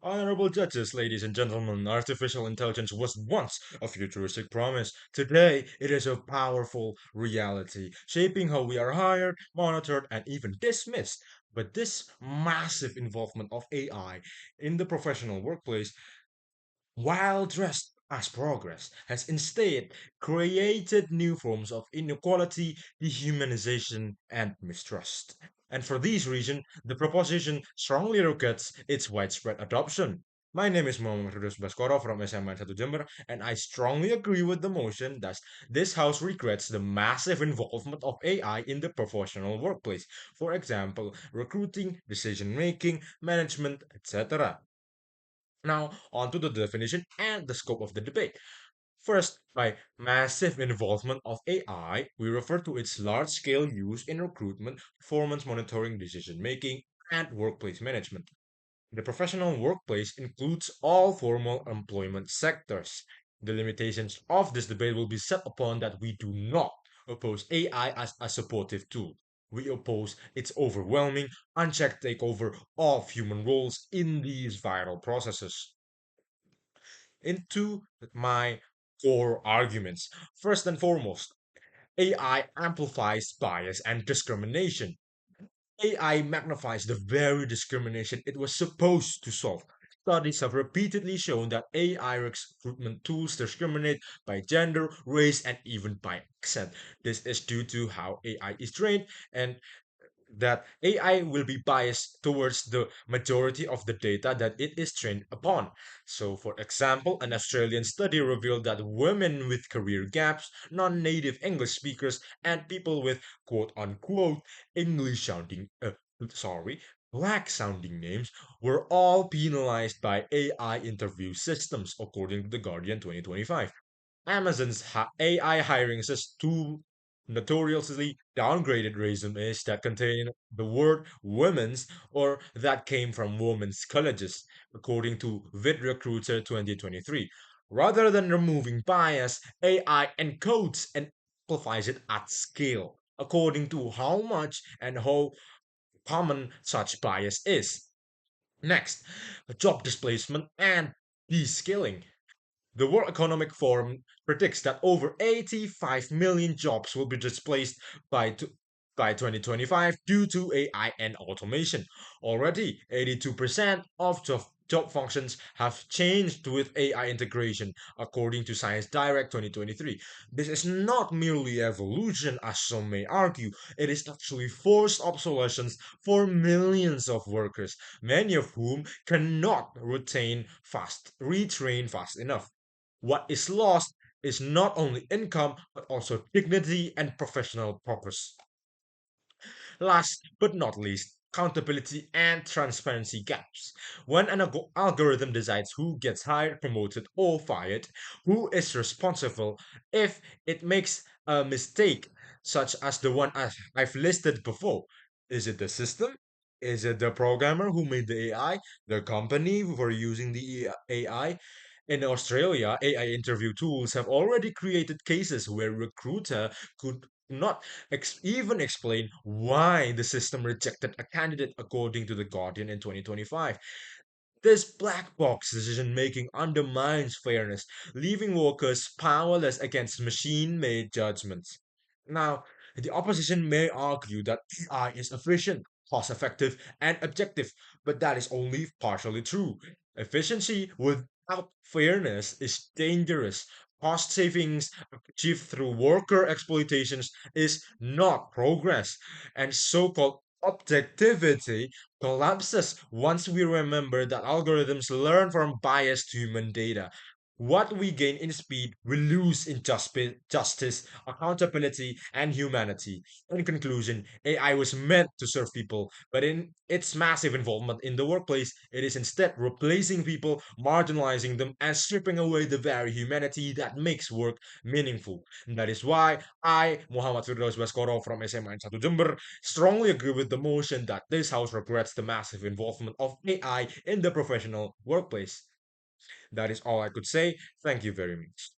Honorable judges, ladies and gentlemen, artificial intelligence was once a futuristic promise. Today, it is a powerful reality, shaping how we are hired, monitored, and even dismissed. But this massive involvement of AI in the professional workplace, while dressed as progress, has instead created new forms of inequality, dehumanization, and mistrust. And for these reasons, the proposition strongly regrets its widespread adoption. My name is Firdaus Baskoro from SMAN Jember, and I strongly agree with the motion that this House regrets the massive involvement of AI in the professional workplace. For example, recruiting, decision making, management, etc. Now, on to the definition and the scope of the debate. First, by massive involvement of AI, we refer to its large scale use in recruitment, performance monitoring, decision making, and workplace management. The professional workplace includes all formal employment sectors. The limitations of this debate will be set upon that we do not oppose AI as a supportive tool. We oppose its overwhelming, unchecked takeover of human roles in these vital processes. Into my core arguments. First and foremost, AI amplifies bias and discrimination. AI magnifies the very discrimination it was supposed to solve. Studies have repeatedly shown that AI recruitment tools discriminate by gender, race, and even by accent. This is due to how AI is trained and that AI will be biased towards the majority of the data that it is trained upon. So, for example, an Australian study revealed that women with career gaps, non native English speakers, and people with quote unquote English sounding, sorry, black sounding names were all penalized by AI interview systems, according to The Guardian 2025. Amazon's AI hiring says two notoriously downgraded resumes that contain the word women's or that came from women's colleges, according to VidRecruiter 2023. Rather than removing bias, AI encodes and amplifies it at scale, according to how much and how common such bias is. Next, job displacement and de-skilling. The World Economic Forum predicts that over 85 million jobs will be displaced by 2025 due to AI and automation. Already, 82% of job functions have changed with AI integration, according to Science Direct 2023. This is not merely evolution, as some may argue, it is actually forced obsolescence for millions of workers, many of whom cannot retrain fast enough. What is lost is not only income, but also dignity and professional purpose. Last but not least, accountability and transparency gaps. When an algorithm decides who gets hired, promoted, or fired, who is responsible if it makes a mistake, such as the one I've listed before? Is it the system? Is it the programmer who made the AI? The company for using the AI? In Australia, AI interview tools have already created cases where recruiter could not even explain why the system rejected a candidate, according to The Guardian in 2025. This black box decision making undermines fairness, leaving workers powerless against machine made judgments. Now, the opposition may argue that AI is efficient, cost effective, and objective, but that is only partially true. Efficiency without fairness is dangerous. Cost savings achieved through worker exploitations is not progress, and so called objectivity collapses once we remember that algorithms learn from biased human data. What we gain in speed, we lose in justice, accountability, and humanity. In conclusion, AI was meant to serve people, but in its massive involvement in the workplace, it is instead replacing people, marginalizing them, and stripping away the very humanity that makes work meaningful. And that is why I, Muhammad Firdaus Baskoro from SMAN Jember, strongly agree with the motion that this House regrets the massive involvement of AI in the professional workplace. That is all I could say. Thank you very much.